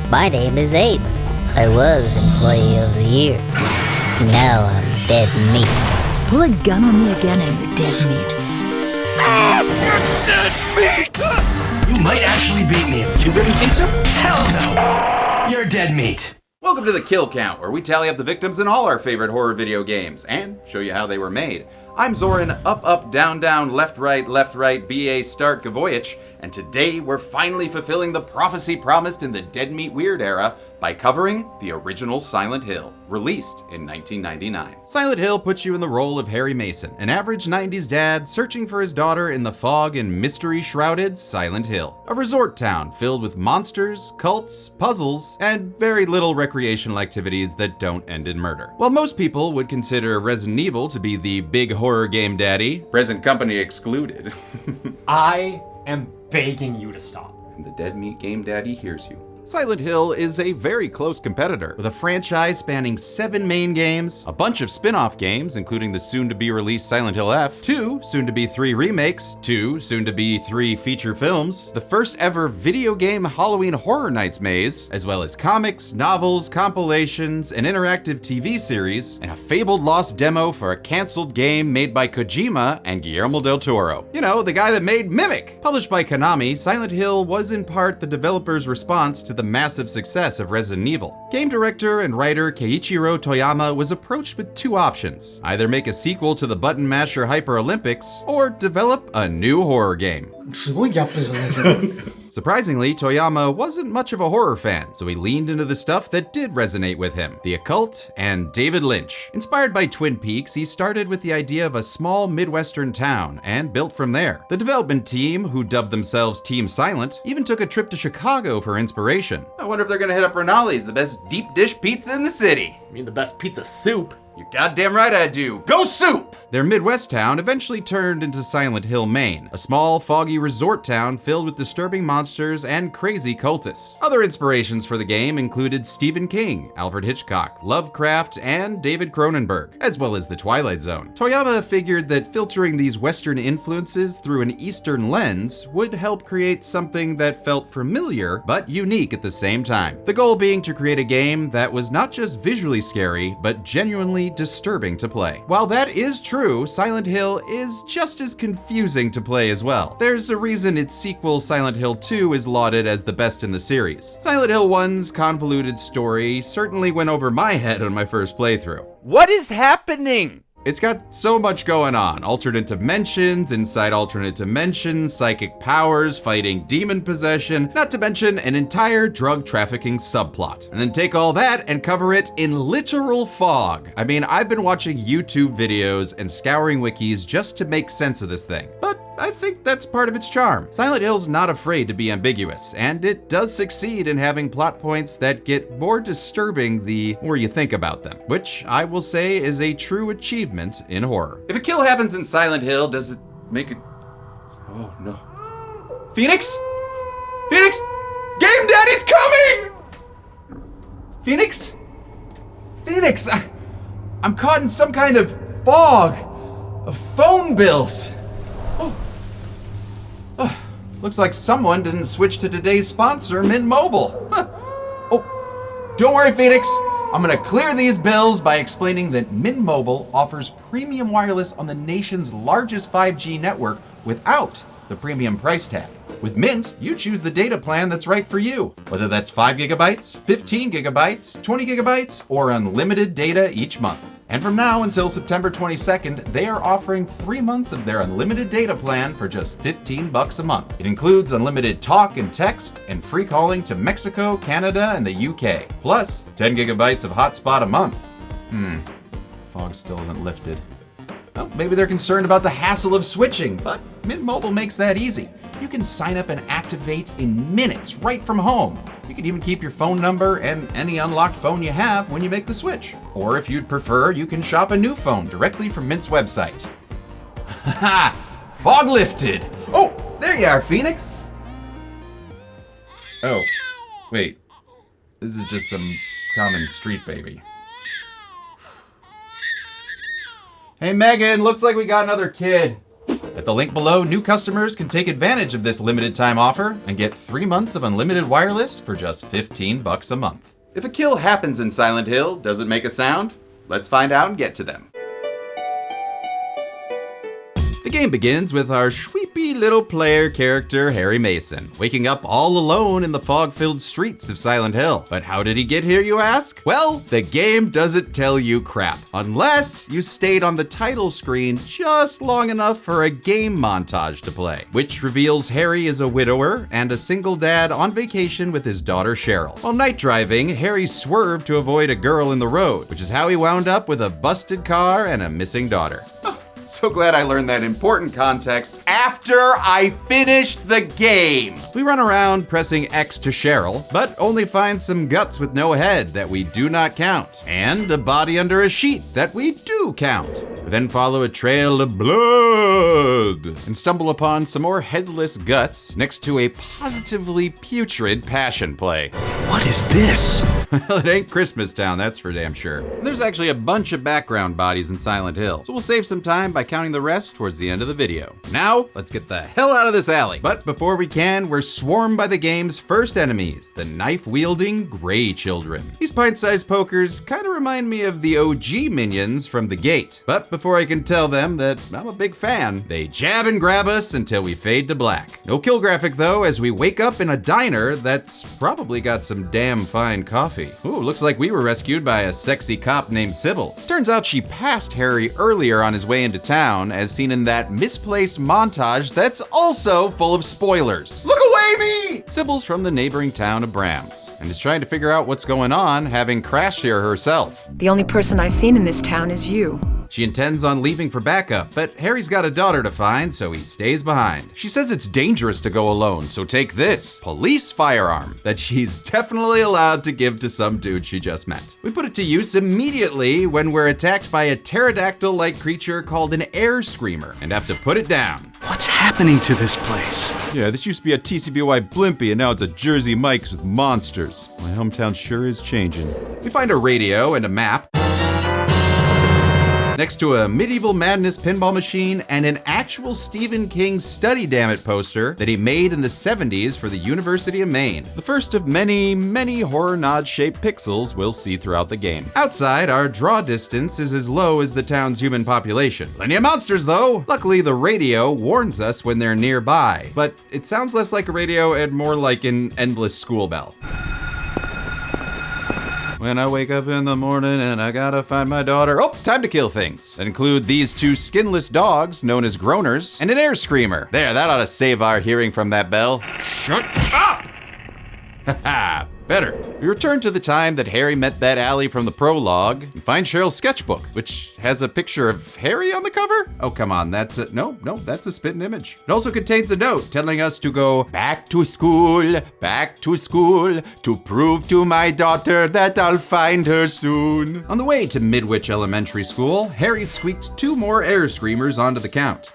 My name is Abe. I was Employee of the Year. Now I'm dead meat. Pull a gun on me again and you're dead meat. Dead meat! You might actually beat me. You really think so? Hell no! You're dead meat. Welcome to the Kill Count, where we tally up the victims in all our favorite horror video games and show you how they were made. I'm Zoran, up, down, left, right, BA, start, Gavoyich, and today we're finally fulfilling the prophecy promised in the Dead Meat Weird era by covering the original Silent Hill, released in 1999. Silent Hill puts you in the role of Harry Mason, an average 90s dad searching for his daughter in the fog and mystery-shrouded Silent Hill, a resort town filled with monsters, cults, puzzles, and very little recreational activities that don't end in murder. While most people would consider Resident Evil to be the big horror game daddy, present company excluded, I am begging you to stop. and the Dead Meat Game Daddy hears you. Silent Hill is a very close competitor, with a franchise spanning 7 main games, a bunch of spin-off games, including the soon-to-be-released Silent Hill F, 2 soon-to-be 3 remakes, 2 soon-to-be 3 feature films, the first ever video game Halloween Horror Nights maze, as well as comics, novels, compilations, an interactive TV series, and a fabled lost demo for a canceled game made by Kojima and Guillermo del Toro. You know, the guy that made Mimic! Published by Konami, Silent Hill was in part the developer's response to the massive success of Resident Evil. Game director and writer Keiichiro Toyama was approached with 2 options: either make a sequel to the Button Masher Hyper Olympics, or develop a new horror game. Surprisingly, Toyama wasn't much of a horror fan, so he leaned into the stuff that did resonate with him: the occult and David Lynch. Inspired by Twin Peaks, he started with the idea of a small Midwestern town and built from there. The development team, who dubbed themselves Team Silent, even took a trip to Chicago for inspiration. I wonder if they're gonna hit up Rinaldi's, the best deep dish pizza in the city. I mean, the best pizza soup. You're goddamn right I do. Go Soup! Their Midwest town eventually turned into Silent Hill, Maine, a small, foggy resort town filled with disturbing monsters and crazy cultists. Other inspirations for the game included Stephen King, Alfred Hitchcock, Lovecraft, and David Cronenberg, as well as The Twilight Zone. Toyama figured that filtering these Western influences through an Eastern lens would help create something that felt familiar, but unique at the same time. The goal being to create a game that was not just visually scary, but genuinely disturbing to play. While that is true, Silent Hill is just as confusing to play as well. There's a reason its sequel, Silent Hill 2, is lauded as the best in the series. Silent Hill 1's convoluted story certainly went over my head on my first playthrough. What is happening? It's got so much going on. Alternate dimensions, inside alternate dimensions, psychic powers, fighting demon possession, not to mention an entire drug trafficking subplot. And then take all that and cover it in literal fog. I mean, I've been watching YouTube videos and scouring wikis just to make sense of this thing. But I think that's part of its charm. Silent Hill's not afraid to be ambiguous, and it does succeed in having plot points that get more disturbing the more you think about them, which I will say is a true achievement in horror. If a kill happens in Silent Hill, does it make it... Oh no. Phoenix? Phoenix? Game Daddy's coming! Phoenix? Phoenix, I'm caught in some kind of fog of phone bills. Looks like someone didn't switch to today's sponsor, Mint Mobile. Oh, don't worry, Phoenix. I'm gonna clear these bills by explaining that Mint Mobile offers premium wireless on the nation's largest 5G network without the premium price tag. With Mint, you choose the data plan that's right for you, whether that's 5 gigabytes, 15 gigabytes, 20 gigabytes, or unlimited data each month. And from now until September 22nd, they are offering 3 months of their unlimited data plan for just $15 a month. It includes unlimited talk and text and free calling to Mexico, Canada, and the UK. Plus, 10 gigabytes of hotspot a month. Fog still isn't lifted. Well, maybe they're concerned about the hassle of switching, but Mint Mobile makes that easy. You can sign up and activate in minutes right from home. You can even keep your phone number and any unlocked phone you have when you make the switch. Or if you'd prefer, you can shop a new phone directly from Mint's website. Haha! Fog lifted! Oh, there you are, Phoenix! Oh, wait. This is just some common street baby. Hey, Megan, looks like we got another kid. At the link below, new customers can take advantage of this limited time offer and get 3 months of unlimited wireless for just $15 a month. If a kill happens in Silent Hill, does it make a sound? Let's find out and get to them. The game begins with our sweepy little player character, Harry Mason, waking up all alone in the fog-filled streets of Silent Hill. But how did he get here, you ask? Well, the game doesn't tell you crap, unless you stayed on the title screen just long enough for a game montage to play, which reveals Harry is a widower and a single dad on vacation with his daughter Cheryl. While night driving, Harry swerved to avoid a girl in the road, which is how he wound up with a busted car and a missing daughter. So glad I learned that important context after I finished the game. We run around pressing X to Cheryl, but only find some guts with no head that we do not count, and a body under a sheet that we do count. We then follow a trail of blood and stumble upon some more headless guts next to a positively putrid passion play. What is this? Well, it ain't Christmas Town, that's for damn sure. And there's actually a bunch of background bodies in Silent Hill, so we'll save some time by counting the rest towards the end of the video. Now, let's get the hell out of this alley. But before we can, we're swarmed by the game's first enemies, the knife-wielding Gray Children. These pint-sized pokers kind of remind me of the OG minions from The Gate. But before I can tell them that I'm a big fan, they jab and grab us until we fade to black. No kill graphic though, as we wake up in a diner that's probably got some damn fine coffee. Ooh, looks like we were rescued by a sexy cop named Sybil. Turns out she passed Harry earlier on his way into town, as seen in that misplaced montage that's also full of spoilers. Look away, me! Sybil's from the neighboring town of Brams, and is trying to figure out what's going on, having crashed here herself. The only person I've seen in this town is you. She intends on leaving for backup, but Harry's got a daughter to find, so he stays behind. She says it's dangerous to go alone, so take this police firearm that she's definitely allowed to give to some dude she just met. We put it to use immediately when we're attacked by a pterodactyl-like creature called an air screamer and have to put it down. What's happening to this place? Yeah, this used to be a TCBY Blimpie, and now it's a Jersey Mike's with monsters. My hometown sure is changing. We find a radio and a map next to a Medieval Madness pinball machine and an actual Stephen King Study Dammit poster that he made in the 70s for the University of Maine. The first of many, many horror nod-shaped pixels we'll see throughout the game. Outside, our draw distance is as low as the town's human population. Plenty of monsters though! Luckily, the radio warns us when they're nearby, but it sounds less like a radio and more like an endless school bell. When I wake up in the morning and I gotta find my daughter. Oh, time to kill things. That include these two skinless dogs, known as groaners, and an air screamer. There, that ought to save our hearing from that bell. Shut up! Haha, better. We return to the time that Harry met that alley from the prologue and find Cheryl's sketchbook, which has a picture of Harry on the cover? Oh, come on, that's it. No, that's a spitting image. It also contains a note telling us to go back to school, to prove to my daughter that I'll find her soon. On the way to Midwich Elementary School, Harry squeaks 2 more air screamers onto the count.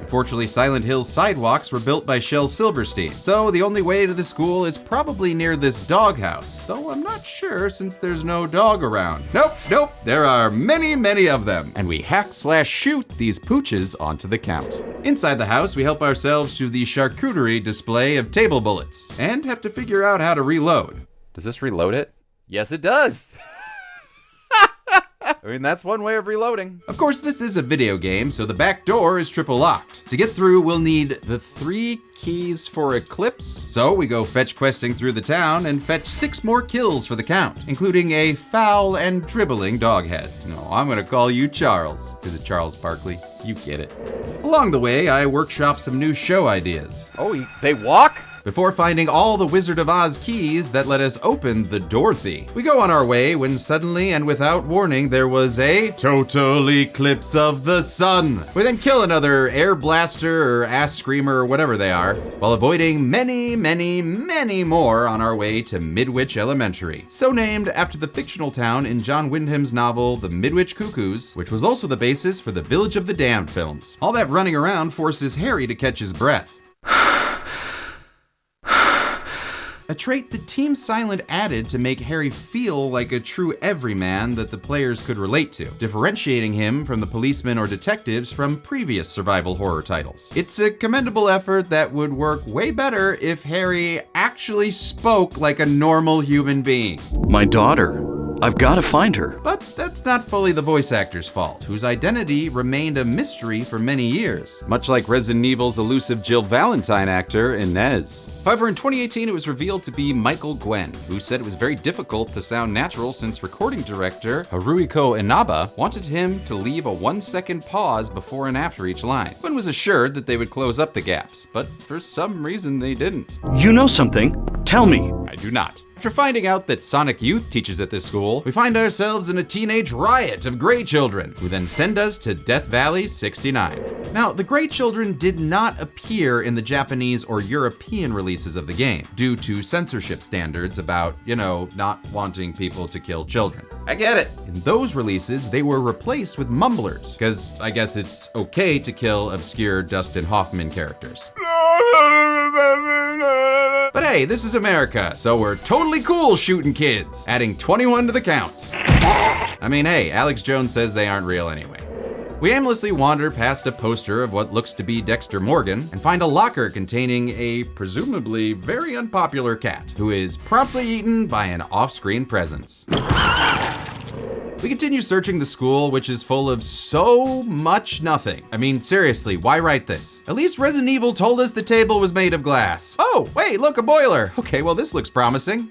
Fortunately, Silent Hill's sidewalks were built by Shel Silverstein, so the only way to the school is probably near this doghouse, though I'm not sure since there's no dog around. Nope, there are many of them, and we hack/shoot these pooches onto the count. Inside the house, we help ourselves to the charcuterie display of table bullets, and have to figure out how to reload. Does this reload it? Yes, it does! I mean, that's one way of reloading. Of course, this is a video game, so the back door is triple locked. To get through, we'll need the 3 keys for Eclipse. So we go fetch questing through the town and fetch 6 more kills for the count, including a foul and dribbling doghead. No, I'm gonna call you Charles. Is it Charles Barkley? You get it. Along the way, I workshop some new show ideas. Oh, they walk? Before finding all the Wizard of Oz keys that let us open the Dorothy. We go on our way when suddenly and without warning there was a total eclipse of the sun. We then kill another air blaster or ass screamer or whatever they are, while avoiding many more on our way to Midwich Elementary, so named after the fictional town in John Wyndham's novel The Midwich Cuckoos, which was also the basis for the Village of the Damned films. All that running around forces Harry to catch his breath. a trait that Team Silent added to make Harry feel like a true everyman that the players could relate to, differentiating him from the policemen or detectives from previous survival horror titles. It's a commendable effort that would work way better if Harry actually spoke like a normal human being. My daughter. I've got to find her. But that's not fully the voice actor's fault, whose identity remained a mystery for many years, much like Resident Evil's elusive Jill Valentine actor, Inez. However, in 2018, it was revealed to be Michael Gwen, who said it was very difficult to sound natural since recording director Haruhiko Inaba wanted him to leave a 1-second pause before and after each line. Gwen was assured that they would close up the gaps, but for some reason they didn't. You know something? Tell me. I do not. After finding out that Sonic Youth teaches at this school, we find ourselves in a teenage riot of Grey Children, who then send us to Death Valley 69. Now, the Grey Children did not appear in the Japanese or European releases of the game, due to censorship standards about, not wanting people to kill children. I get it. In those releases, they were replaced with mumblers, because I guess it's okay to kill obscure Dustin Hoffman characters. But hey, this is America, so we're totally cool shooting kids, adding 21 to the count. I mean, hey, Alex Jones says they aren't real anyway. We aimlessly wander past a poster of what looks to be Dexter Morgan and find a locker containing a presumably very unpopular cat, who is promptly eaten by an off-screen presence. We continue searching the school, which is full of so much nothing. I mean, seriously, why write this? At least Resident Evil told us the table was made of glass. Oh, wait, look, a boiler. Okay, well, this looks promising.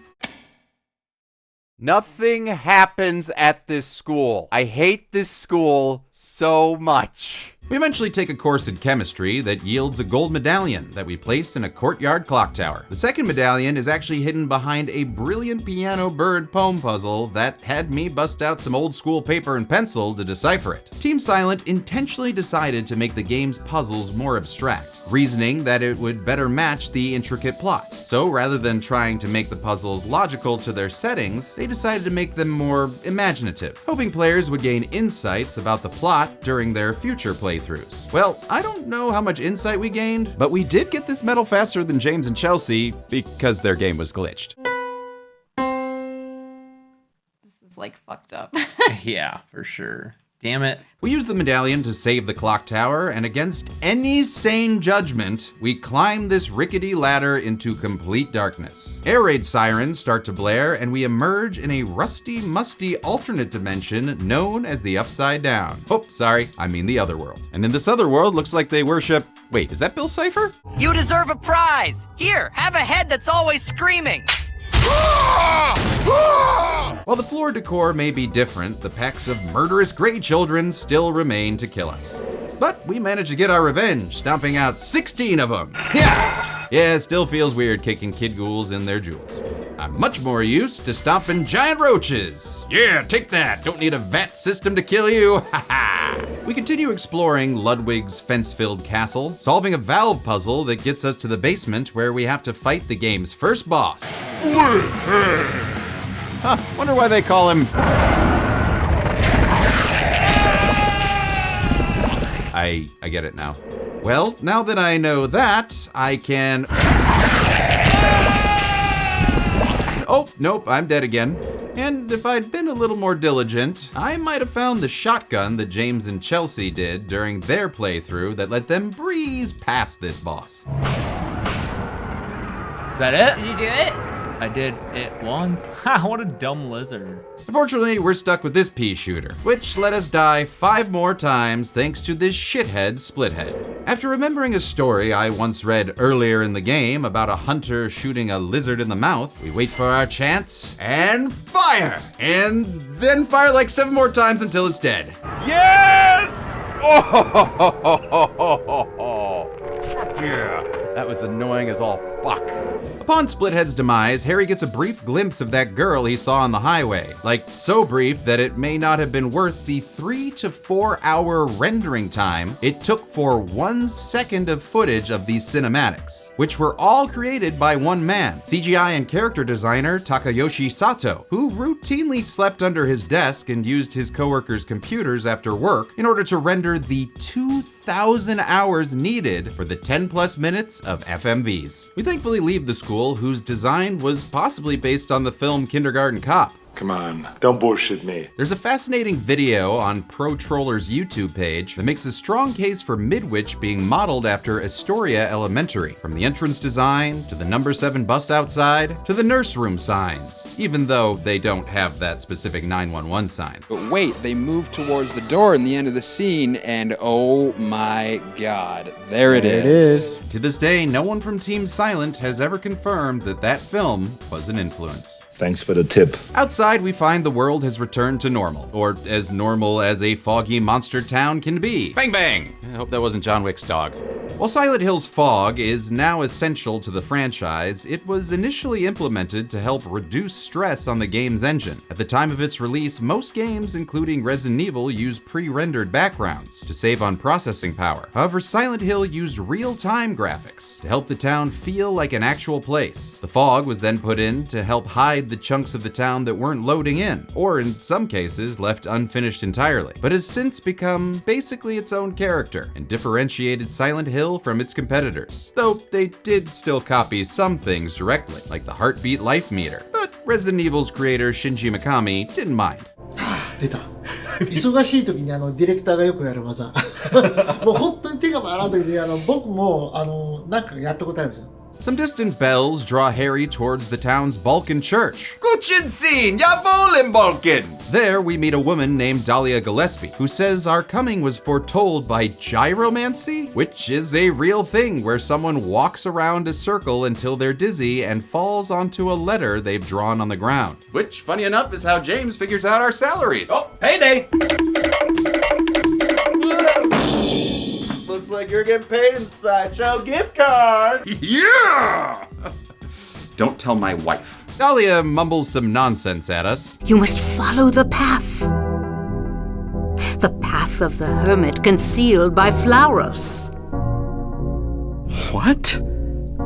Nothing happens at this school. I hate this school so much. We eventually take a course in chemistry that yields a gold medallion that we place in a courtyard clock tower. The second medallion is actually hidden behind a brilliant piano bird poem puzzle that had me bust out some old school paper and pencil to decipher it. Team Silent intentionally decided to make the game's puzzles more abstract, reasoning that it would better match the intricate plot. So rather than trying to make the puzzles logical to their settings, they decided to make them more imaginative, hoping players would gain insights about the plot during their future playthroughs. Well, I don't know how much insight we gained, but we did get this medal faster than James and Chelsea because their game was glitched. This is like fucked up. Yeah, for sure. Damn it. We use the medallion to save the clock tower, and against any sane judgment, we climb this rickety ladder into complete darkness. Air raid sirens start to blare, and we emerge in a rusty, musty alternate dimension known as the Upside Down. Oh, sorry, I mean the other world. And in this other world, looks like they worship... Wait, is that Bill Cipher? You deserve a prize! Here, have a head that's always screaming! While the floor decor may be different, the packs of murderous Grey Children still remain to kill us. But we managed to get our revenge, stomping out 16 of them. Yeah, it still feels weird kicking kid ghouls in their jewels. I'm much more used to stomping giant roaches. Yeah, take that. Don't need a VAT system to kill you. Ha ha. We continue exploring Ludwig's fence-filled castle, solving a valve puzzle that gets us to the basement where we have to fight the game's first boss. Huh, wonder why they call him... I get it now. Well, now that I know that, I can... Oh, nope, I'm dead again. And if I'd been a little more diligent, I might have found the shotgun that James and Chelsea did during their playthrough that let them breeze past this boss. Is that it? Did you do it? I did it once. Ha, what a dumb lizard. Unfortunately, we're stuck with this pea shooter, which let us die 5 more times thanks to this shithead Splithead. After remembering a story I once read earlier in the game about a hunter shooting a lizard in the mouth, we wait for our chance and fire! And then fire like 7 more times until it's dead. Yes! Oh, fuck yeah. That was annoying as all fuck. Upon Splithead's demise, Harry gets a brief glimpse of that girl he saw on the highway. Like, so brief that it may not have been worth the 3 to 4 hour rendering time it took for 1 second of footage of these cinematics, which were all created by one man, CGI and character designer Takayoshi Sato, who routinely slept under his desk and used his coworkers' computers after work in order to render the 2,000 hours needed for the 10+ minutes of FMVs. We thank thankfully leave the school, whose design was possibly based on the film Kindergarten Cop. Come on, don't bullshit me. There's a fascinating video on Pro Troller's YouTube page that makes a strong case for Midwich being modeled after Astoria Elementary, from the entrance design, to the number 7 bus outside, to the nurse room signs, even though they don't have that specific 911 sign. But wait, they move towards the door in the end of the scene, and oh my god, there it is. To this day, no one from Team Silent has ever confirmed that that film was an influence. Thanks for the tip. Outside, we find the world has returned to normal, or as normal as a foggy monster town can be. Bang bang! I hope that wasn't John Wick's dog. While Silent Hill's fog is now essential to the franchise, it was initially implemented to help reduce stress on the game's engine. At the time of its release, most games, including Resident Evil, use pre-rendered backgrounds to save on processing power. However, Silent Hill used real-time graphics to help the town feel like an actual place. The fog was then put in to help hide the chunks of the town that weren't loading in, or in some cases left unfinished entirely, but has since become basically its own character and differentiated Silent Hill from its competitors. Though they did still copy some things directly, like the heartbeat life meter, but Resident Evil's creator Shinji Mikami didn't mind. 出た。忙しい時にディレクターがよくやる技。もう本当に手が回らん時に僕もなんかやったことあるんですよ。Some distant bells draw Harry towards the town's Balkan church. Guten Sinn, jawohl im Balkan! There we meet a woman named Dahlia Gillespie, who says our coming was foretold by gyromancy, which is a real thing where someone walks around a circle until they're dizzy and falls onto a letter they've drawn on the ground. Which, funny enough, is how James figures out our salaries. Oh, payday! Looks like you're getting paid in Sideshow gift card. Yeah! Don't tell my wife. Dahlia mumbles some nonsense at us. You must follow the path. The path of the hermit concealed by flowers. What?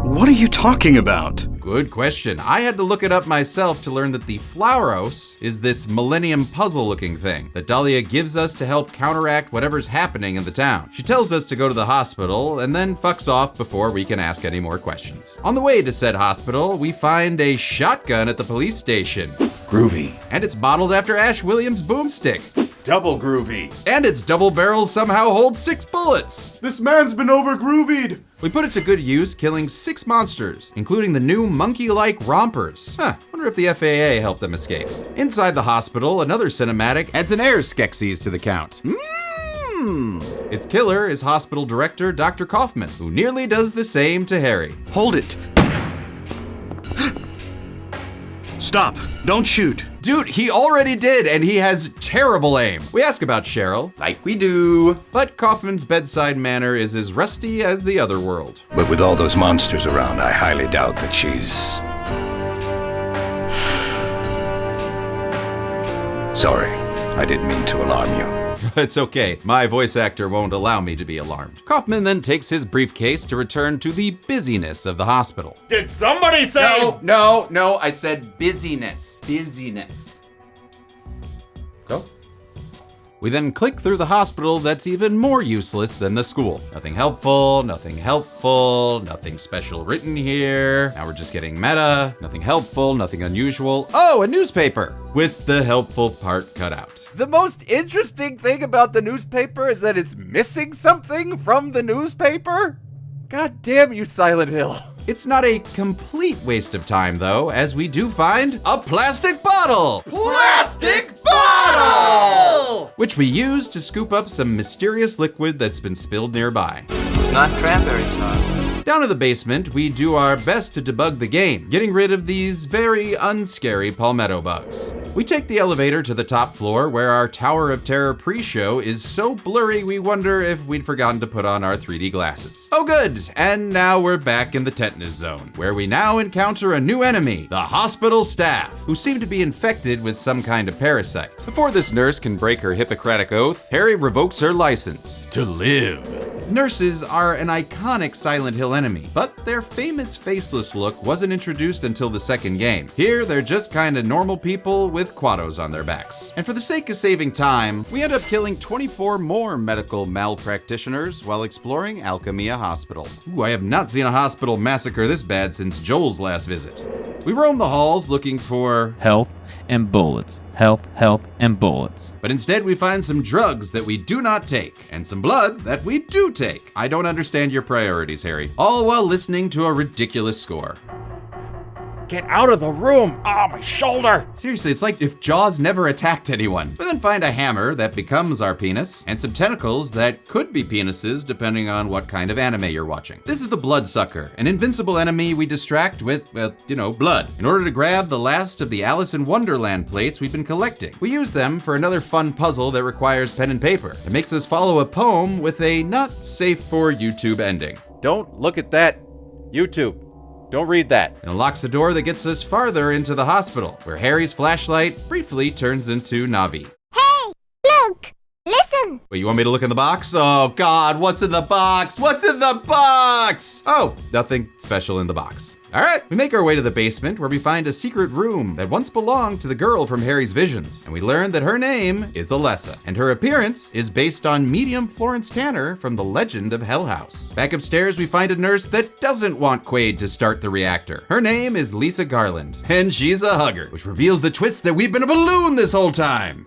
What are you talking about? Good question. I had to look it up myself to learn that the Flauros is this Millennium Puzzle looking thing that Dahlia gives us to help counteract whatever's happening in the town. She tells us to go to the hospital and then fucks off before we can ask any more questions. On the way to said hospital, we find a shotgun at the police station. Groovy. And it's modeled after Ash Williams' boomstick. Double groovy. And its double barrel somehow holds 6 bullets. This man's been over groovied. We put it to good use, killing 6 monsters, including the new monkey-like rompers. Wonder if the FAA helped them escape. Inside the hospital, another cinematic adds an air Skeksis to the count. Its killer is hospital director Dr. Kaufman, who nearly does the same to Harry. Hold it. Stop. Don't shoot. Dude, he already did, and he has terrible aim. We ask about Cheryl, like we do, but Kaufman's bedside manner is as rusty as the other world. But with all those monsters around, I highly doubt that she's... Sorry, I didn't mean to alarm you. It's okay, my voice actor won't allow me to be alarmed. Kaufman then takes his briefcase to return to the busyness of the hospital. Did somebody say? No, I said busyness. Busyness. Go. We then click through the hospital that's even more useless than the school. Nothing helpful, nothing special written here. Now we're just getting meta. Nothing helpful, nothing unusual. Oh, a newspaper! With the helpful part cut out. The most interesting thing about the newspaper is that it's missing something from the newspaper? God damn you, Silent Hill. It's not a complete waste of time, though, as we do find a plastic bottle! Plastic bottle! Which we use to scoop up some mysterious liquid that's been spilled nearby. It's not cranberry sauce. Down in the basement, we do our best to debug the game, getting rid of these very unscary palmetto bugs. We take the elevator to the top floor where our Tower of Terror pre-show is so blurry we wonder if we'd forgotten to put on our 3D glasses. Oh good, and now we're back in the tetanus zone, where we now encounter a new enemy, the hospital staff, who seem to be infected with some kind of parasite. Before this nurse can break her Hippocratic oath, Harry revokes her license to live. Nurses are an iconic Silent Hill enemy, but their famous faceless look wasn't introduced until the second game. Here, they're just kinda normal people with with quados on their backs. And for the sake of saving time, we end up killing 24 more medical malpractitioners while exploring Alchemia Hospital. Ooh, I have not seen a hospital massacre this bad since Joel's last visit. We roam the halls looking for health and bullets. Health, health, and bullets. But instead we find some drugs that we do not take, and some blood that we do take. I don't understand your priorities, Harry. All while listening to a ridiculous score. Get out of the room! Ah, my shoulder! Seriously, it's like if Jaws never attacked anyone. We then find a hammer that becomes our penis, and some tentacles that could be penises depending on what kind of anime you're watching. This is the Bloodsucker, an invincible enemy we distract with, blood. In order to grab the last of the Alice in Wonderland plates we've been collecting. We use them for another fun puzzle that requires pen and paper. It makes us follow a poem with a not safe for YouTube ending. Don't look at that. YouTube. Don't read that. And unlocks the door that gets us farther into the hospital, where Harry's flashlight briefly turns into Navi. Hey, look, listen. Wait, you want me to look in the box? Oh God, what's in the box? What's in the box? Oh, nothing special in the box. All right, we make our way to the basement where we find a secret room that once belonged to the girl from Harry's visions. And we learn that her name is Alessa, and her appearance is based on medium Florence Tanner from The Legend of Hell House. Back upstairs, we find a nurse that doesn't want Quaid to start the reactor. Her name is Lisa Garland, and she's a hugger, which reveals the twist that we've been a balloon this whole time.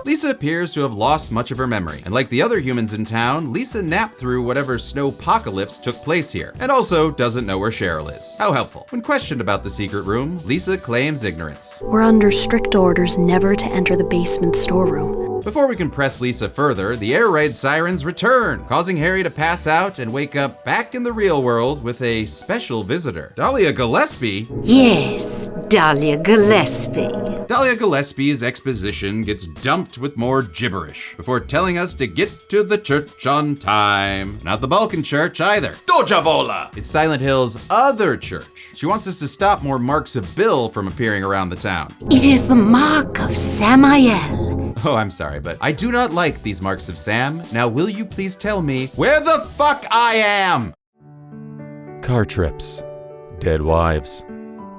Lisa appears to have lost much of her memory, and like the other humans in town, Lisa napped through whatever snowpocalypse took place here, and also doesn't know where Cheryl is. How helpful. When questioned about the secret room, Lisa claims ignorance. We're under strict orders never to enter the basement storeroom. Before we can press Lisa further, the air raid sirens return, causing Harry to pass out and wake up back in the real world with a special visitor. Dahlia Gillespie? Yes, Dahlia Gillespie. Dahlia Gillespie's exposition gets dumped with more gibberish before telling us to get to the church on time. Not the Balkan church either. Dojavola! It's Silent Hill's other church. She wants us to stop more marks of Bill from appearing around the town. It is the mark of Samael. Oh, I'm sorry, but I do not like these marks of Sam. Now, will you please tell me where the fuck I am? Car trips, dead wives,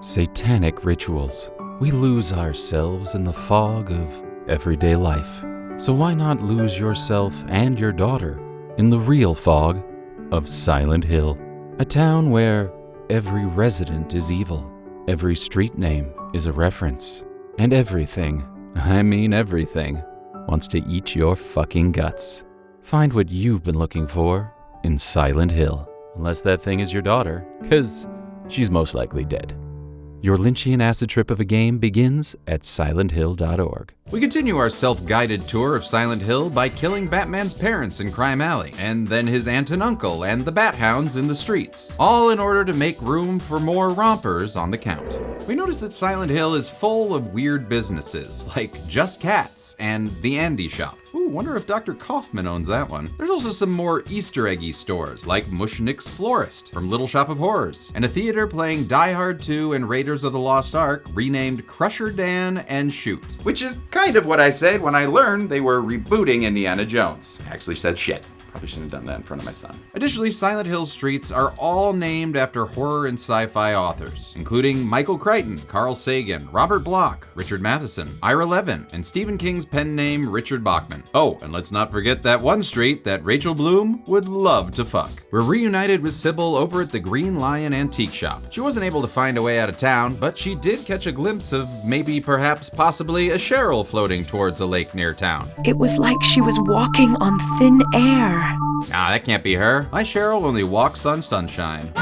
satanic rituals. We lose ourselves in the fog of everyday life. So why not lose yourself and your daughter in the real fog of Silent Hill? A town where every resident is evil, every street name is a reference, and everything, I mean everything, wants to eat your fucking guts. Find what you've been looking for in Silent Hill. Unless that thing is your daughter, 'cause she's most likely dead. Your Lynchian acid trip of a game begins at silenthill.org. We continue our self-guided tour of Silent Hill by killing Batman's parents in Crime Alley, and then his aunt and uncle and the Bat Hounds in the streets, all in order to make room for more rompers on the count. We notice that Silent Hill is full of weird businesses, like Just Cats and the Andy Shop. Ooh, wonder if Dr. Kaufman owns that one. There's also some more Easter eggy stores, like Mushnick's Florist from Little Shop of Horrors, and a theater playing Die Hard 2 and Raiders of the Lost Ark, renamed Crusher Dan and Shoot, which is kind of what I said when I learned they were rebooting Indiana Jones. I actually said shit. Probably shouldn't have done that in front of my son. Additionally, Silent Hill's streets are all named after horror and sci-fi authors, including Michael Crichton, Carl Sagan, Robert Bloch, Richard Matheson, Ira Levin, and Stephen King's pen name Richard Bachman. Oh, and let's not forget that one street that Rachel Bloom would love to fuck. We're reunited with Sybil over at the Green Lion Antique Shop. She wasn't able to find a way out of town, but she did catch a glimpse of maybe, perhaps, possibly a Cheryl floating towards a lake near town. It was like she was walking on thin air. Nah, that can't be her. My Cheryl only walks on sunshine.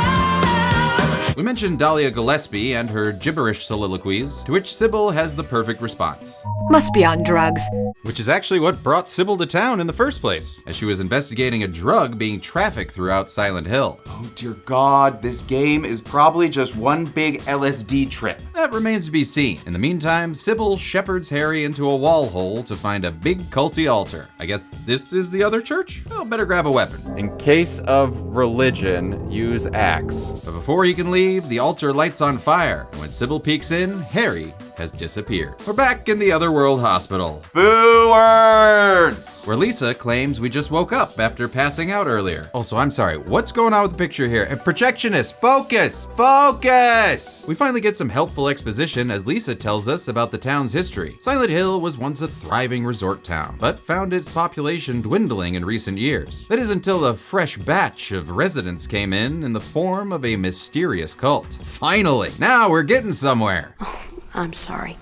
We mentioned Dahlia Gillespie and her gibberish soliloquies, to which Sybil has the perfect response. Must be on drugs. Which is actually what brought Sybil to town in the first place, as she was investigating a drug being trafficked throughout Silent Hill. Oh dear God, this game is probably just one big LSD trip. That remains to be seen. In the meantime, Sybil shepherds Harry into a wall hole to find a big culty altar. I guess this is the other church? Well, better grab a weapon. In case of religion, use axe. But before he can leave, the altar lights on fire, and when Sybil peeks in, Harry has disappeared. We're back in the Otherworld Hospital. Boo words! Where Lisa claims we just woke up after passing out earlier. Also, I'm sorry, what's going on with the picture here? And projectionist, focus! Focus! We finally get some helpful exposition as Lisa tells us about the town's history. Silent Hill was once a thriving resort town, but found its population dwindling in recent years. That is until a fresh batch of residents came in the form of a mysterious cult. Finally, now we're getting somewhere. Oh, I'm sorry.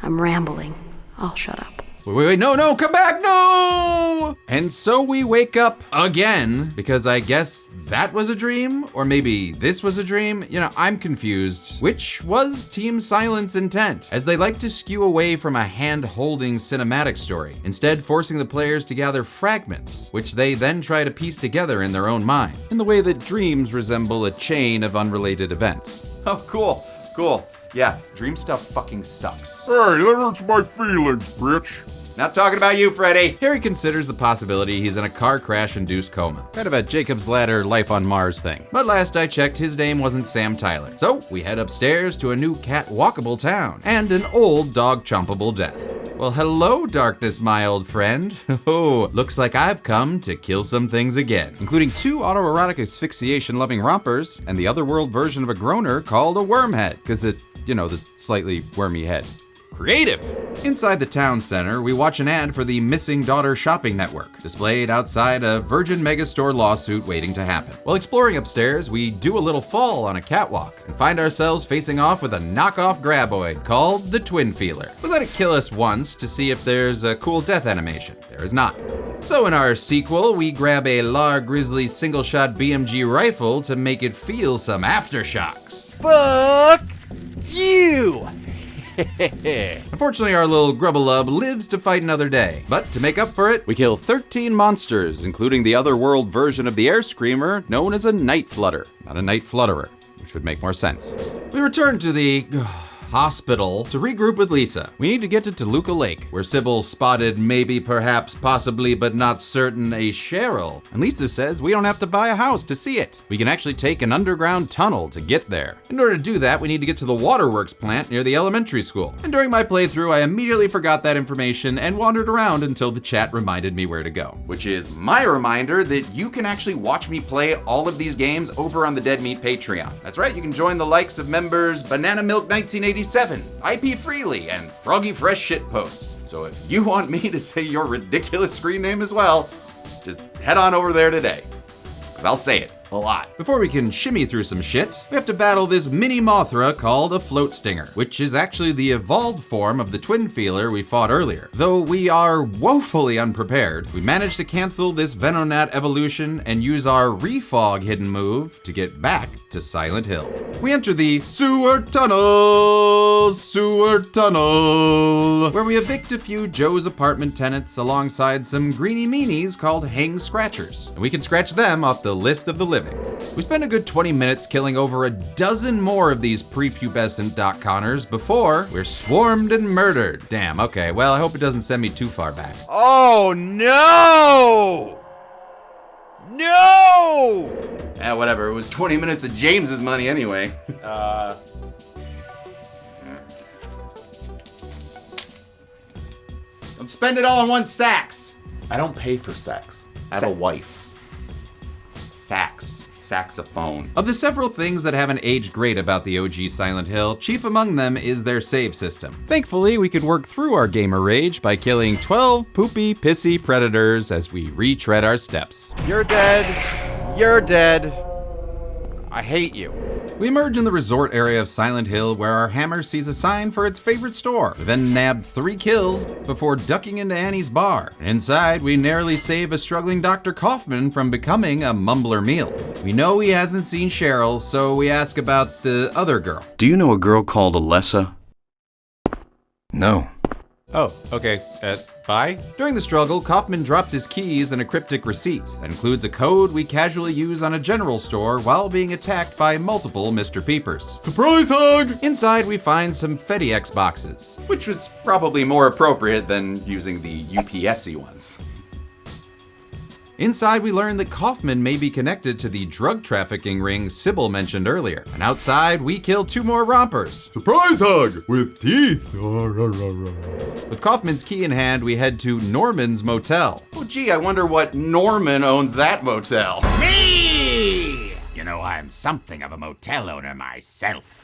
I'm rambling. I'll shut up. Wait, no, come back, no! And so we wake up again, because I guess that was a dream, or maybe this was a dream. You know, I'm confused. Which was Team Silent's intent, as they like to skew away from a hand-holding cinematic story, instead forcing the players to gather fragments, which they then try to piece together in their own mind, in the way that dreams resemble a chain of unrelated events. Oh, cool. Yeah, dream stuff fucking sucks. Hey, that hurts my feelings, bitch. Not talking about you, Freddy. Harry considers the possibility he's in a car crash-induced coma. Kind of a Jacob's Ladder life on Mars thing. But last I checked, his name wasn't Sam Tyler. So we head upstairs to a new cat-walkable town and an old dog-chompable death. Well, hello, darkness, my old friend. Oh, looks like I've come to kill some things again, including 2 autoerotic asphyxiation-loving rompers and the otherworld version of a groaner called a wormhead, because it, you know, the slightly wormy head. Creative! Inside the town center, we watch an ad for the Missing Daughter Shopping Network, displayed outside a Virgin Megastore lawsuit waiting to happen. While exploring upstairs, we do a little fall on a catwalk and find ourselves facing off with a knockoff graboid called the Twin Feeler. We let it kill us once to see if there's a cool death animation. There is not. So in our sequel, we grab a Lar Grizzly single-shot BMG rifle to make it feel some aftershocks. Fuck you! Unfortunately, our little grubbalub lives to fight another day. But to make up for it, we kill 13 monsters, including the otherworld version of the air screamer known as a night flutter, not a night flutterer, which would make more sense. We return to the hospital to regroup with Lisa. We need to get to Toluca Lake, where Sybil spotted maybe, perhaps, possibly, but not certain a Cheryl. And Lisa says we don't have to buy a house to see it. We can actually take an underground tunnel to get there. In order to do that, we need to get to the waterworks plant near the elementary school. And during my playthrough, I immediately forgot that information and wandered around until the chat reminded me where to go. Which is my reminder that you can actually watch me play all of these games over on the Dead Meat Patreon. That's right, you can join the likes of members Banana Milk 1987, IP Freely, and Froggy Fresh Shitposts. So if you want me to say your ridiculous screen name as well, just head on over there today, because I'll say it a lot. Before we can shimmy through some shit, we have to battle this mini Mothra called a Float Stinger, which is actually the evolved form of the Twin Feeler we fought earlier. Though we are woefully unprepared, we managed to cancel this Venonat evolution and use our Refog hidden move to get back to Silent Hill. We enter the sewer tunnel, where we evict a few Joe's apartment tenants alongside some greeny meanies called Hang Scratchers, and we can scratch them off the list of the living. We spend a good 20 minutes killing over a dozen more of these prepubescent Doc Connors before we're swarmed and murdered. Damn, okay, well, I hope it doesn't send me too far back. Oh no! No! Whatever, it was 20 minutes of James's money anyway. Don't spend it all in one sax. I don't pay for sex. I have a wife. Saxophone. Of the several things that haven't aged great about the OG Silent Hill, chief among them is their save system. Thankfully, we could work through our gamer rage by killing 12 poopy, pissy predators as we retread our steps. You're dead. You're dead. I hate you. We emerge in the resort area of Silent Hill where our hammer sees a sign for its favorite store. We then nab 3 kills before ducking into Annie's bar. And inside, we narrowly save a struggling Dr. Kaufman from becoming a mumbler meal. We know he hasn't seen Cheryl, so we ask about the other girl. Do you know a girl called Alessa? No. Oh, okay. Bye? During the struggle, Kaufman dropped his keys and a cryptic receipt that includes a code we casually use on a general store while being attacked by multiple Mr. Peepers. Surprise hug! Inside, we find some FedEx boxes, which was probably more appropriate than using the UPS-y ones. Inside, we learn that Kaufman may be connected to the drug trafficking ring Sybil mentioned earlier. And outside, we kill 2 more rompers. Surprise hug with teeth. With Kaufman's key in hand, we head to Norman's Motel. Oh gee, I wonder what Norman owns that motel. Me! You know, I'm something of a motel owner myself.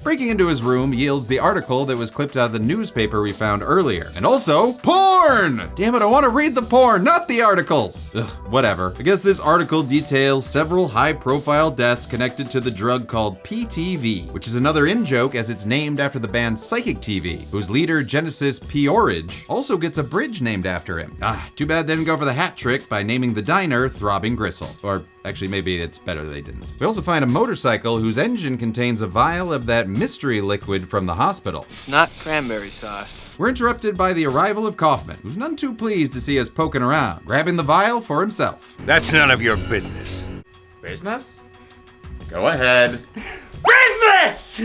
Breaking into his room yields the article that was clipped out of the newspaper we found earlier. And also, porn! Damn it, I want to read the porn, not the articles. Ugh, whatever. I guess this article details several high-profile deaths connected to the drug called PTV, which is another in-joke as it's named after the band Psychic TV, whose leader, Genesis Peorage, also gets a bridge named after him. Too bad they didn't go for the hat trick by naming the diner Throbbing Gristle. Or actually, maybe it's better they didn't. We also find a motorcycle whose engine contains a vial of that mystery liquid from the hospital. It's not cranberry sauce. We're interrupted by the arrival of Kaufman, who's none too pleased to see us poking around, grabbing the vial for himself. That's none of your business. Business? Go ahead. Business!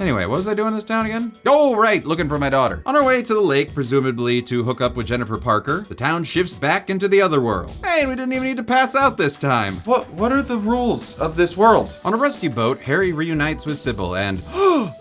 Anyway, what was I doing in this town again? Oh, right, looking for my daughter. On our way to the lake, presumably to hook up with Jennifer Parker, the town shifts back into the other world. Hey, we didn't even need to pass out this time. What are the rules of this world? On a rescue boat, Harry reunites with Sybil and,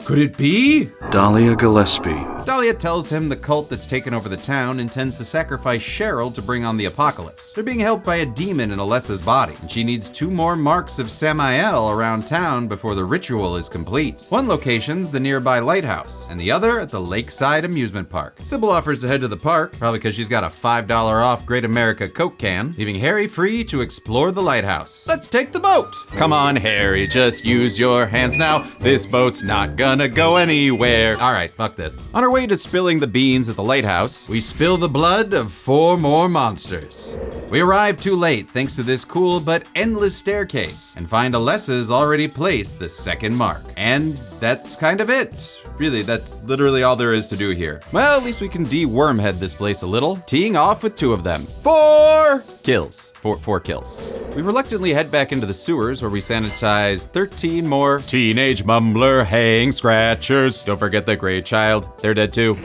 could it be? Dahlia Gillespie. Dahlia tells him the cult that's taken over the town intends to sacrifice Cheryl to bring on the apocalypse. They're being helped by a demon in Alessa's body, and she needs 2 more marks of Samael around town before the ritual is complete. One location's the nearby Lighthouse, and the other at the Lakeside Amusement Park. Sybil offers to head to the park, probably because she's got a $5 off Great America Coke can, leaving Harry free to explore the lighthouse. Let's take the boat! Come on, Harry, just use your hands now. This boat's not gonna go anywhere. All right, fuck this. On our way to spilling the beans at the lighthouse, we spill the blood of 4 more monsters. We arrive too late thanks to this cool but endless staircase, and find Alessa's already placed the 2nd mark. And that's kind of it. Really, that's literally all there is to do here. Well, at least we can de-wormhead this place a little, teeing off with 2 of them. 4 kills. 4 kills. We reluctantly head back into the sewers where we sanitize 13 more teenage mumbler hang scratchers. Don't forget the Grey Child. They're dead too.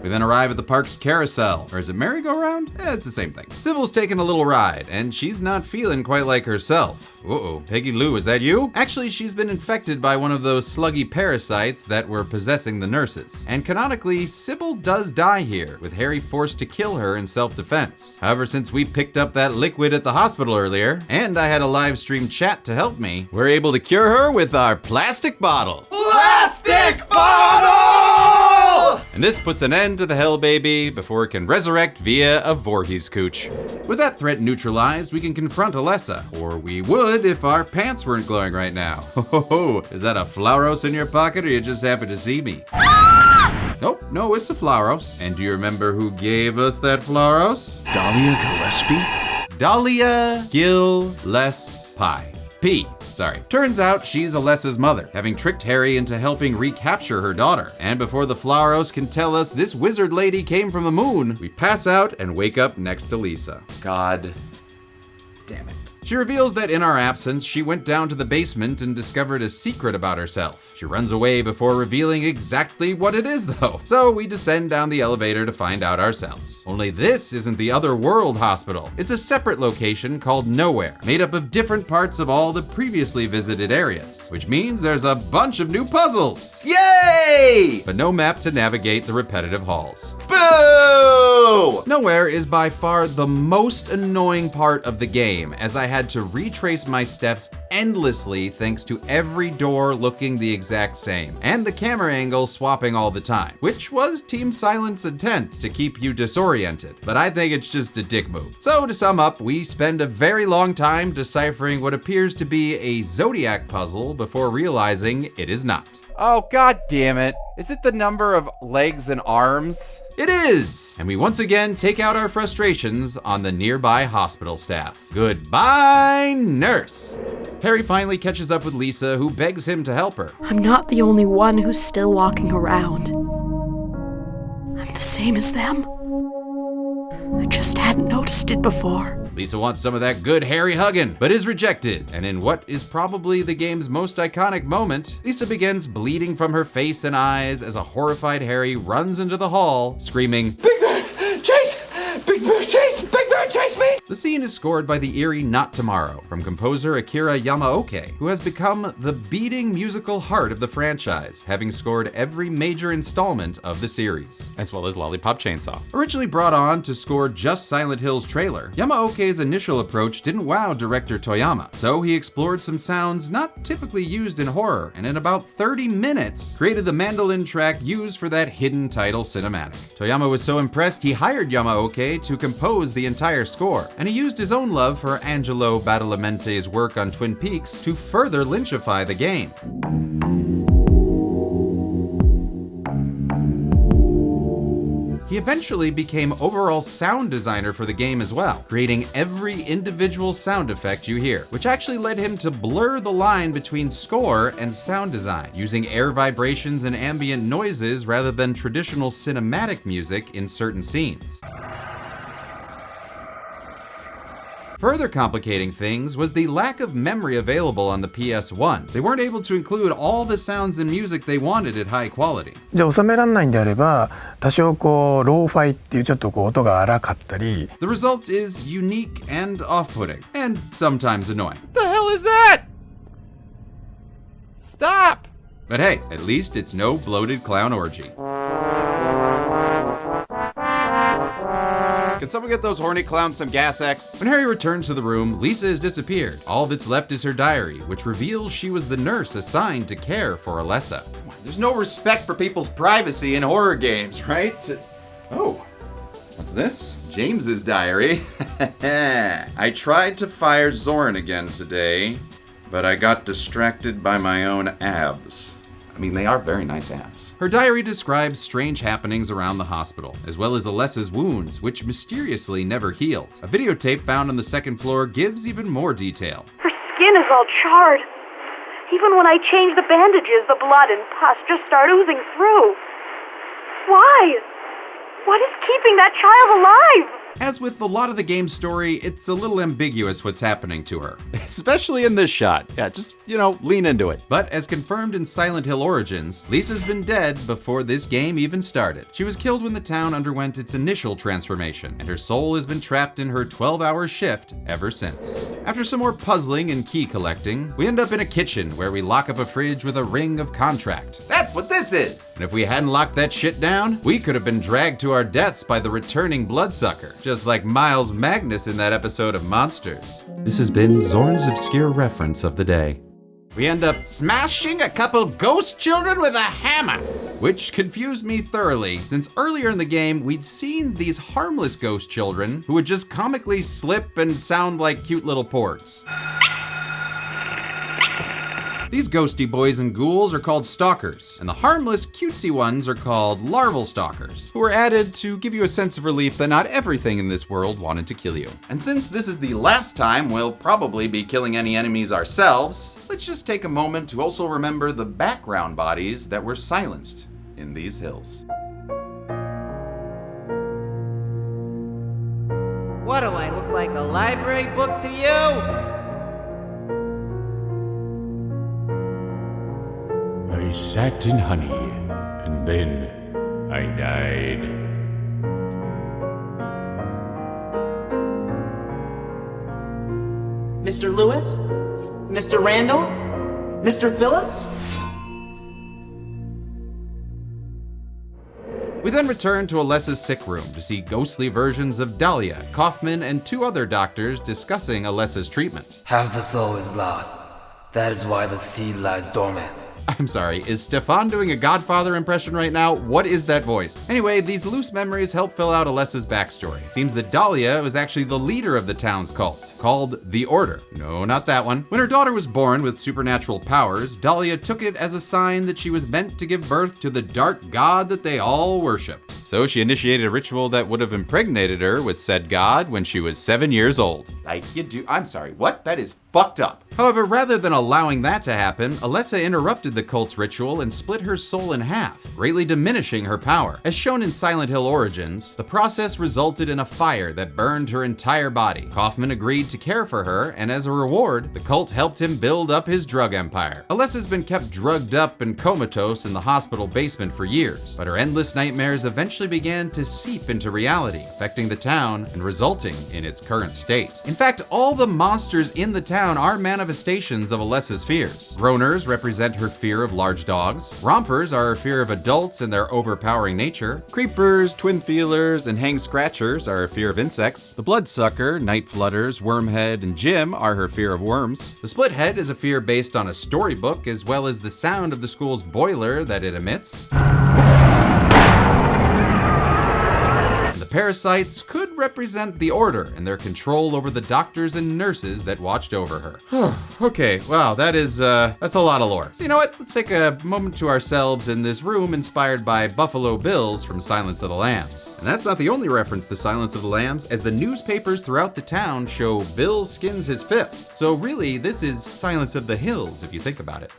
We then arrive at the park's carousel, or is it merry-go-round? It's the same thing. Sybil's taking a little ride, and she's not feeling quite like herself. Uh-oh, Peggy Lou, is that you? Actually, she's been infected by one of those sluggy parasites that were possessing the nurses. And canonically, Sybil does die here, with Harry forced to kill her in self-defense. However, since we picked up that liquid at the hospital earlier, and I had a live stream chat to help me, we're able to cure her with our plastic bottle. Plastic bottle! And this puts an end to the hell baby before it can resurrect via a Voorhees cooch. With that threat neutralized, we can confront Alessa, or we would if our pants weren't glowing right now. Ho, is that a Flauros in your pocket, or you just happen to see me? Nope, no, it's a Flauros. And do you remember who gave us that Flauros? Dahlia Gillespie? Dahlia Gillespie. Sorry. Turns out she's Alessa's mother, having tricked Harry into helping recapture her daughter. And before the Flauros can tell us this wizard lady came from the moon, we pass out and wake up next to Lisa. God damn it. She reveals that in our absence, she went down to the basement and discovered a secret about herself. She runs away before revealing exactly what it is, though. So we descend down the elevator to find out ourselves. Only this isn't the Other World Hospital. It's a separate location called Nowhere, made up of different parts of all the previously visited areas, which means there's a bunch of new puzzles. Yay! But no map to navigate the repetitive halls. Boo! Nowhere is by far the most annoying part of the game, as I had to retrace my steps endlessly thanks to every door looking the exact same, and the camera angle swapping all the time, which was Team Silent's intent to keep you disoriented, but I think it's just a dick move. So to sum up, we spend a very long time deciphering what appears to be a Zodiac puzzle before realizing it is not. Oh, god damn it. Is it the number of legs and arms? It is! And we once again take out our frustrations on the nearby hospital staff. Goodbye, nurse! Harry finally catches up with Lisa, who begs him to help her. I'm not the only one who's still walking around. I'm the same as them. I just hadn't noticed it before. Lisa wants some of that good Harry hugging, but is rejected. And in what is probably the game's most iconic moment, Lisa begins bleeding from her face and eyes as a horrified Harry runs into the hall, screaming, "Big Ben! Chase! Big Bird, chase me! The scene is scored by the eerie Not Tomorrow from composer Akira Yamaoka, who has become the beating musical heart of the franchise, having scored every major installment of the series, as well as Lollipop Chainsaw. Originally brought on to score just Silent Hill's trailer, Yamaoka's initial approach didn't wow director Toyama, so he explored some sounds not typically used in horror, and in about 30 minutes, created the mandolin track used for that hidden title cinematic. Toyama was so impressed he hired Yamaoka to compose the entire score, and he used his own love for Angelo Badalamente's work on Twin Peaks to further lynchify the game. He eventually became overall sound designer for the game as well, creating every individual sound effect you hear, which actually led him to blur the line between score and sound design, using air vibrations and ambient noises rather than traditional cinematic music in certain scenes. Further complicating things was the lack of memory available on the PS1. They weren't able to include all the sounds and music they wanted at high quality. じゃあ収められないんであれば、多少こうローファイっていうちょっとこう音が荒かったり。The result is unique and off-putting, and sometimes annoying. The hell is that? Stop! But hey, at least it's no bloated clown orgy. Can someone get those horny clowns some Gas X? When Harry returns to the room, Lisa has disappeared. All that's left is her diary, which reveals she was the nurse assigned to care for Alessa. There's no respect for people's privacy in horror games, right? Oh, what's this? James's diary. I tried to fire Zoran again today, but I got distracted by my own abs. I mean, they are very nice abs. Her diary describes strange happenings around the hospital, as well as Alessa's wounds, which mysteriously never healed. A videotape found on the second floor gives even more detail. Her skin is all charred. Even when I change the bandages, the blood and pus just start oozing through. Why? What is keeping that child alive? As with a lot of the game's story, it's a little ambiguous what's happening to her. Especially in this shot. Yeah, just, lean into it. But as confirmed in Silent Hill Origins, Lisa's been dead before this game even started. She was killed when the town underwent its initial transformation, and her soul has been trapped in her 12-hour shift ever since. After some more puzzling and key collecting, we end up in a kitchen where we lock up a fridge with a ring of contract. That's what this is! And if we hadn't locked that shit down, we could have been dragged to our deaths by the returning bloodsucker. Just like Miles Magnus in that episode of Monsters. This has been Zorn's Obscure Reference of the Day. We end up smashing a couple ghost children with a hammer, which confused me thoroughly, since earlier in the game we'd seen these harmless ghost children who would just comically slip and sound like cute little porgs. These ghosty boys and ghouls are called stalkers, and the harmless, cutesy ones are called larval stalkers, who were added to give you a sense of relief that not everything in this world wanted to kill you. And since this is the last time we'll probably be killing any enemies ourselves, let's just take a moment to also remember the background bodies that were silenced in these hills. What do I look like, a library book to you? I sat in honey, and then I died. Mr. Lewis? Mr. Randall? Mr. Phillips? We then return to Alessa's sick room to see ghostly versions of Dahlia, Kaufman, and 2 other doctors discussing Alessa's treatment. Half the soul is lost. That is why the seed lies dormant. I'm sorry, is Stefan doing a Godfather impression right now? What is that voice? Anyway, these loose memories help fill out Alessa's backstory. Seems that Dahlia was actually the leader of the town's cult, called the Order. No, not that one. When her daughter was born with supernatural powers, Dahlia took it as a sign that she was meant to give birth to the dark god that they all worshipped. So she initiated a ritual that would have impregnated her with said god when she was 7 years old. I'm sorry, what? That is fucked up. However, rather than allowing that to happen, Alessa interrupted disrupted the cult's ritual and split her soul in half, greatly diminishing her power. As shown in Silent Hill Origins, the process resulted in a fire that burned her entire body. Kaufman agreed to care for her, and as a reward, the cult helped him build up his drug empire. Alessa's been kept drugged up and comatose in the hospital basement for years, but her endless nightmares eventually began to seep into reality, affecting the town and resulting in its current state. In fact, all the monsters in the town are manifestations of Alessa's fears. Groaners represent her fear of large dogs. Rompers are her fear of adults and their overpowering nature. Creepers, twin feelers, and hang scratchers are her fear of insects. The bloodsucker, night flutters, wormhead, and Jim are her fear of worms. The split head is a fear based on a storybook as well as the sound of the school's boiler that it emits. The parasites could represent the Order and their control over the doctors and nurses that watched over her. Okay, wow, that's a lot of lore. So you know what? Let's take a moment to ourselves in this room inspired by Buffalo Bills from Silence of the Lambs. And that's not the only reference to Silence of the Lambs, as the newspapers throughout the town show Bill skins his fifth. So really, this is Silence of the Hills, if you think about it.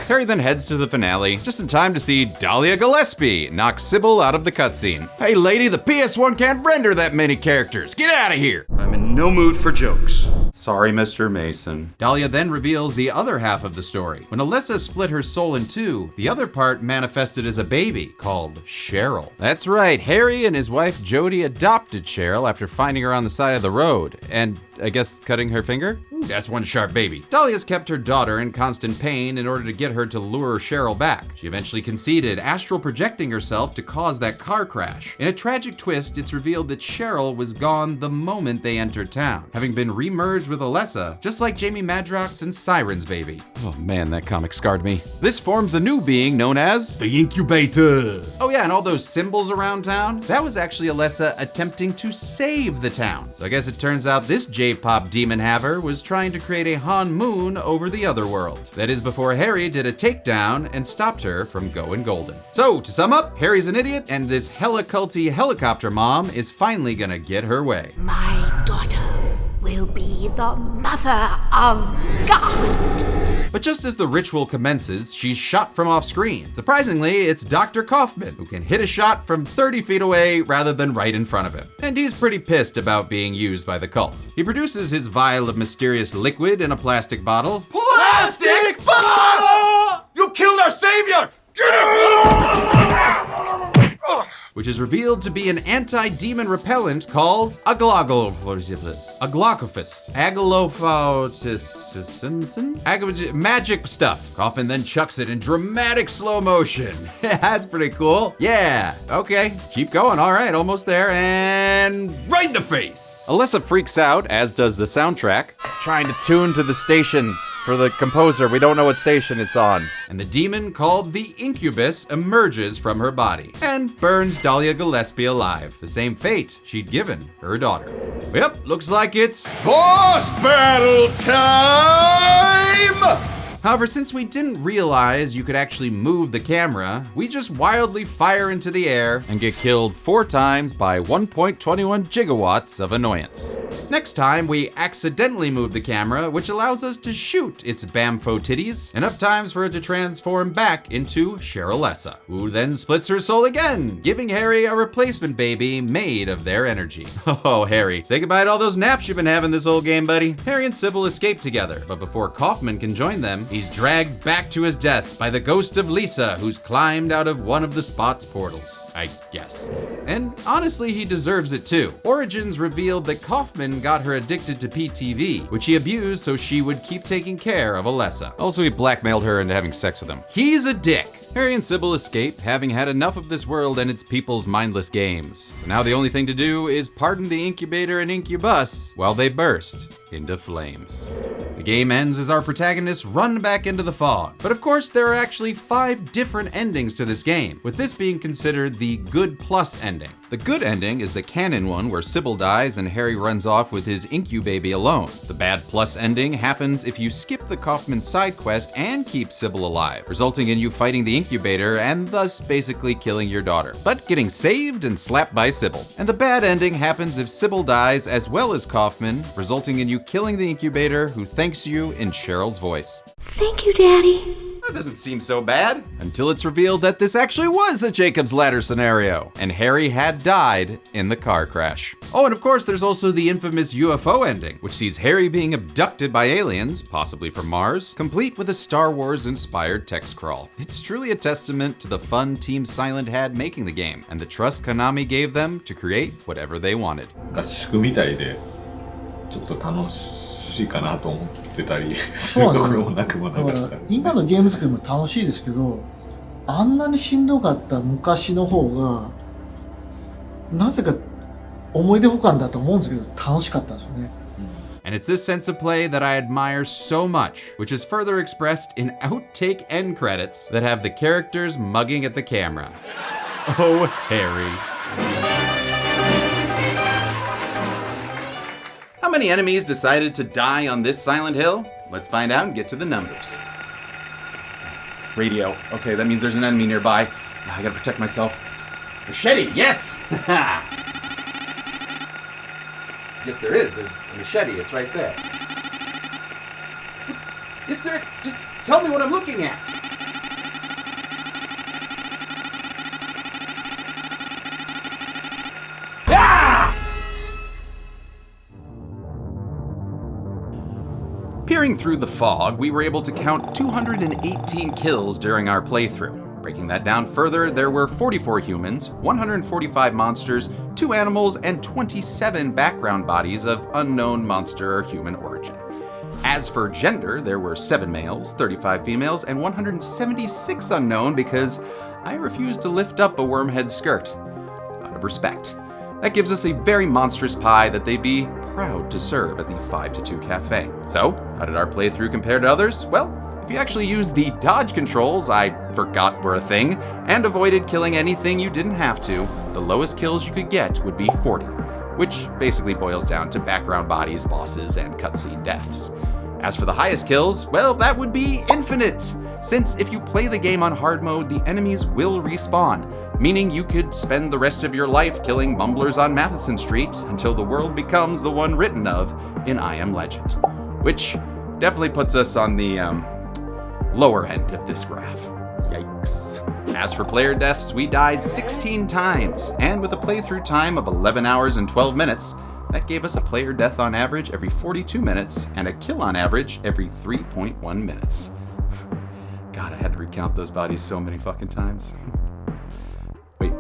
Harry then heads to the finale, just in time to see Dahlia Gillespie knock Sybil out of the cutscene. Hey lady, the PS1 can't render that many characters. Get out of here! I'm in no mood for jokes. Sorry, Mr. Mason. Dahlia then reveals the other half of the story. When Alessa split her soul in two, the other part manifested as a baby called Cheryl. That's right, Harry and his wife Jody adopted Cheryl after finding her on the side of the road, and I guess cutting her finger? That's one sharp baby. Dahlia's kept her daughter in constant pain in order to get her to lure Cheryl back. She eventually conceded, astral projecting herself to cause that car crash. In a tragic twist, it's revealed that Cheryl was gone the moment they entered town, having been remerged with Alessa, just like Jamie Madrox and Siren's baby. Oh man, that comic scarred me. This forms a new being known as the Incubator. Oh yeah, and all those symbols around town? That was actually Alessa attempting to save the town. So I guess it turns out this J-pop demon haver was trying to create a Han Moon over the other world. That is before Harry did a takedown and stopped her from going golden. So to sum up, Harry's an idiot, and this hella culty helicopter mom is finally gonna get her way. My daughter will be the mother of God. But just as the ritual commences, she's shot from off screen. Surprisingly, it's Dr. Kaufman, who can hit a shot from 30 feet away rather than right in front of him. And he's pretty pissed about being used by the cult. He produces his vial of mysterious liquid in a plastic bottle. Plastic bottle! You killed our savior! Get him! Which is revealed to be an anti-demon repellent called Aglogophus. Magic stuff. Kaufman then chucks it in dramatic slow motion. That's pretty cool. Yeah, okay, keep going. All right, almost there, and right in the face. Alessa freaks out, as does the soundtrack. Trying to tune to the station. For the composer, we don't know what station it's on. And the demon called the Incubus emerges from her body and burns Dahlia Gillespie alive. The same fate she'd given her daughter. Yep, looks like it's boss battle time! However, since we didn't realize you could actually move the camera, we just wildly fire into the air and get killed 4 times by 1.21 gigawatts of annoyance. Next time, we accidentally move the camera, which allows us to shoot its Bamfo titties enough times for it to transform back into Cherylessa, who then splits her soul again, giving Harry a replacement baby made of their energy. Oh, Harry, say goodbye to all those naps you've been having this whole game, buddy. Harry and Sybil escape together, but before Kaufman can join them, he's dragged back to his death by the ghost of Lisa, who's climbed out of one of the spot's portals, I guess. And honestly, he deserves it too. Origins revealed that Kaufman got her addicted to PTV, which he abused so she would keep taking care of Alessa. Also, he blackmailed her into having sex with him. He's a dick. Harry and Sybil escape, having had enough of this world and its people's mindless games. So now the only thing to do is pardon the incubator and incubus while they burst into flames. The game ends as our protagonists run back into the fog. But of course, there are actually 5 different endings to this game, with this being considered the good plus ending. The good ending is the canon one where Sybil dies and Harry runs off with his incubaby alone. The bad plus ending happens if you skip the Kaufman side quest and keep Sybil alive, resulting in you fighting the incubator and thus basically killing your daughter, but getting saved and slapped by Sybil. And the bad ending happens if Sybil dies as well as Kaufman, resulting in you killing the incubator, who thanks you in Cheryl's voice. Thank you, Daddy. That doesn't seem so bad. Until it's revealed that this actually was a Jacob's Ladder scenario, and Harry had died in the car crash. Oh, and of course there's also the infamous UFO ending, which sees Harry being abducted by aliens, possibly from Mars, complete with a Star Wars-inspired text crawl. It's truly a testament to the fun Team Silent had making the game, and the trust Konami gave them to create whatever they wanted. 合宿みたいでちょっと楽しいかなと思ってたりするところもなくもなかった。今のゲーム作りも楽しいですけど、あんなにしんどかった昔の方がなぜか思い出補完だと思うんですけど楽しかったんですよね。And it's this sense of play that I admire so much, which is further expressed in outtake end credits that have the characters mugging at the camera. Oh, Harry. How many enemies decided to die on this Silent Hill? Let's find out and get to the numbers. Radio. Okay, that means there's an enemy nearby. I gotta protect myself. Machete, yes! Yes, there is. There's a machete. It's right there. Yes, there. Just tell me what I'm looking at. Ah! Peering through the fog, we were able to count 218 kills during our playthrough. Breaking that down further, there were 44 humans, 145 monsters, 2 animals, and 27 background bodies of unknown monster or human origin. As for gender, there were 7 males, 35 females, and 176 unknown because I refused to lift up a wormhead skirt. Out of respect. That gives us a very monstrous pie that they'd be proud to serve at the 5-2 cafe. So, how did our playthrough compare to others? Well, if you actually used the dodge controls I forgot were a thing, and avoided killing anything you didn't have to, the lowest kills you could get would be 40, which basically boils down to background bodies, bosses, and cutscene deaths. As for the highest kills, well, that would be infinite, since if you play the game on hard mode, the enemies will respawn, meaning you could spend the rest of your life killing mumblers on Matheson Street until the world becomes the one written of in I Am Legend, which definitely puts us on the lower end of this graph. Yikes. As for player deaths, we died 16 times, and with a playthrough time of 11 hours and 12 minutes, that gave us a player death on average every 42 minutes, and a kill on average every 3.1 minutes. God, I had to recount those bodies so many fucking times. Wait,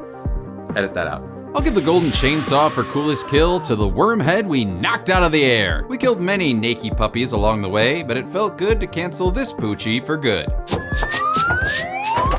edit that out. I'll give the golden chainsaw for coolest kill to the wormhead we knocked out of the air. We killed many naked puppies along the way, but it felt good to cancel this poochie for good.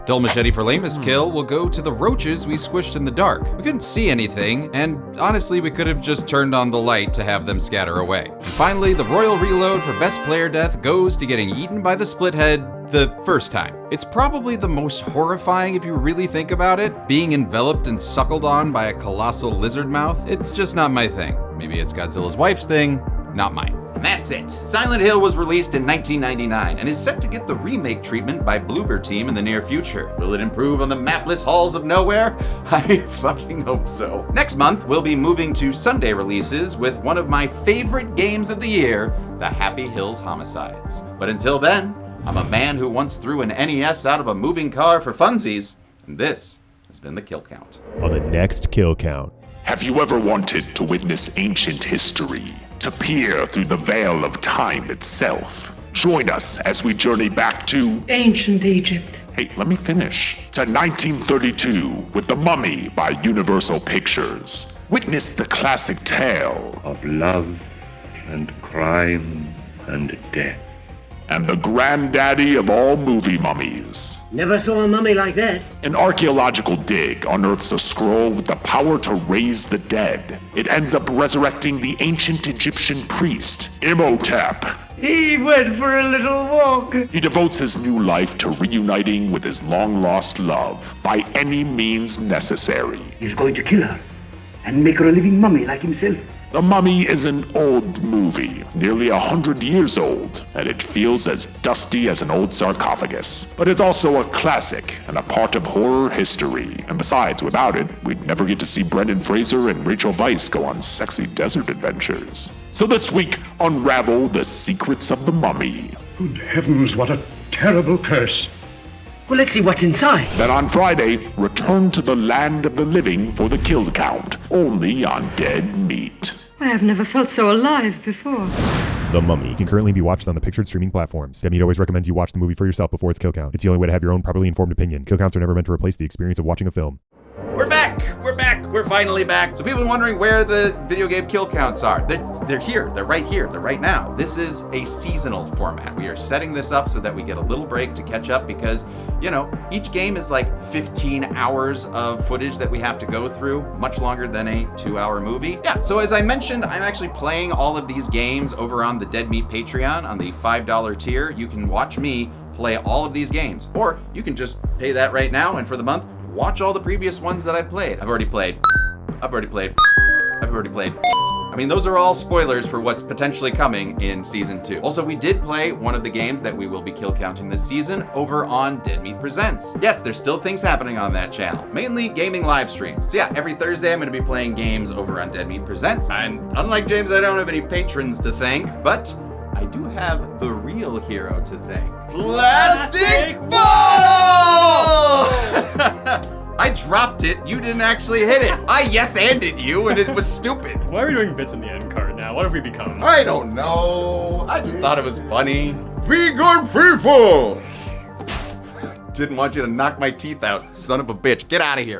Dull machete for lamest kill will go to the roaches we squished in the dark. We couldn't see anything, and honestly we could have just turned on the light to have them scatter away. And finally, the royal reload for best player death goes to getting eaten by the splithead the first time. It's probably the most horrifying if you really think about it, being enveloped and suckled on by a colossal lizard mouth. It's just not my thing. Maybe it's Godzilla's wife's thing, not mine. And that's it. Silent Hill was released in 1999 and is set to get the remake treatment by Bloober Team in the near future. Will it improve on the mapless halls of nowhere? I fucking hope so. Next month, we'll be moving to Sunday releases with one of my favorite games of the year, The Happy Hills Homicides. But until then, I'm a man who once threw an NES out of a moving car for funsies, and this has been the Kill Count. On the next Kill Count. Have you ever wanted to witness ancient history? To peer through the veil of time itself? Join us as we journey back to ancient Egypt. Hey, let me finish. To 1932 with The Mummy by Universal Pictures. Witness the classic tale of love and crime and death. And the granddaddy of all movie mummies. Never saw a mummy like that. An archaeological dig unearths a scroll with the power to raise the dead. It ends up resurrecting the ancient Egyptian priest, Imhotep. He went for a little walk. He devotes his new life to reuniting with his long-lost love by any means necessary. He's going to kill her and make her a living mummy like himself. The Mummy is an old movie, nearly 100 years old, and it feels as dusty as an old sarcophagus. But it's also a classic and a part of horror history. And besides, without it, we'd never get to see Brendan Fraser and Rachel Weisz go on sexy desert adventures. So this week, unravel the secrets of the Mummy. Good heavens, what a terrible curse. Well, let's see what's inside. Then on Friday, return to the land of the living for the kill count, only on Dead Meat. I have never felt so alive before. The Mummy can currently be watched on the pictured streaming platforms. Dead Meat always recommends you watch the movie for yourself before its kill count. It's the only way to have your own properly informed opinion. Kill counts are never meant to replace the experience of watching a film. We're back! We're back! We're finally back! So people are wondering where the video game kill counts are. They're here. They're right here. They're right now. This is a seasonal format. We are setting this up so that we get a little break to catch up because, you know, each game is like 15 hours of footage that we have to go through, much longer than a 2-hour movie. Yeah, so as I mentioned, I'm actually playing all of these games over on the Dead Meat Patreon on the $5 tier. You can watch me play all of these games, or you can just pay that right now and for the month, watch all the previous ones that I played. I've already played. I mean, those are all spoilers for what's potentially coming in Season 2. Also, we did play one of the games that we will be kill counting this season over on Dead Meat Presents. Yes, there's still things happening on that channel, mainly gaming live streams. So yeah, every Thursday I'm gonna be playing games over on Dead Meat Presents. And unlike James, I don't have any patrons to thank, but I do have the real hero to thank. Plastic Ball! I dropped it, you didn't actually hit it. I yes-anded you and it was stupid. Why are we doing bits in the end card now? What have we become? I don't know. I just thought it was funny. Vegan people! Didn't want you to knock my teeth out, son of a bitch. Get out of here.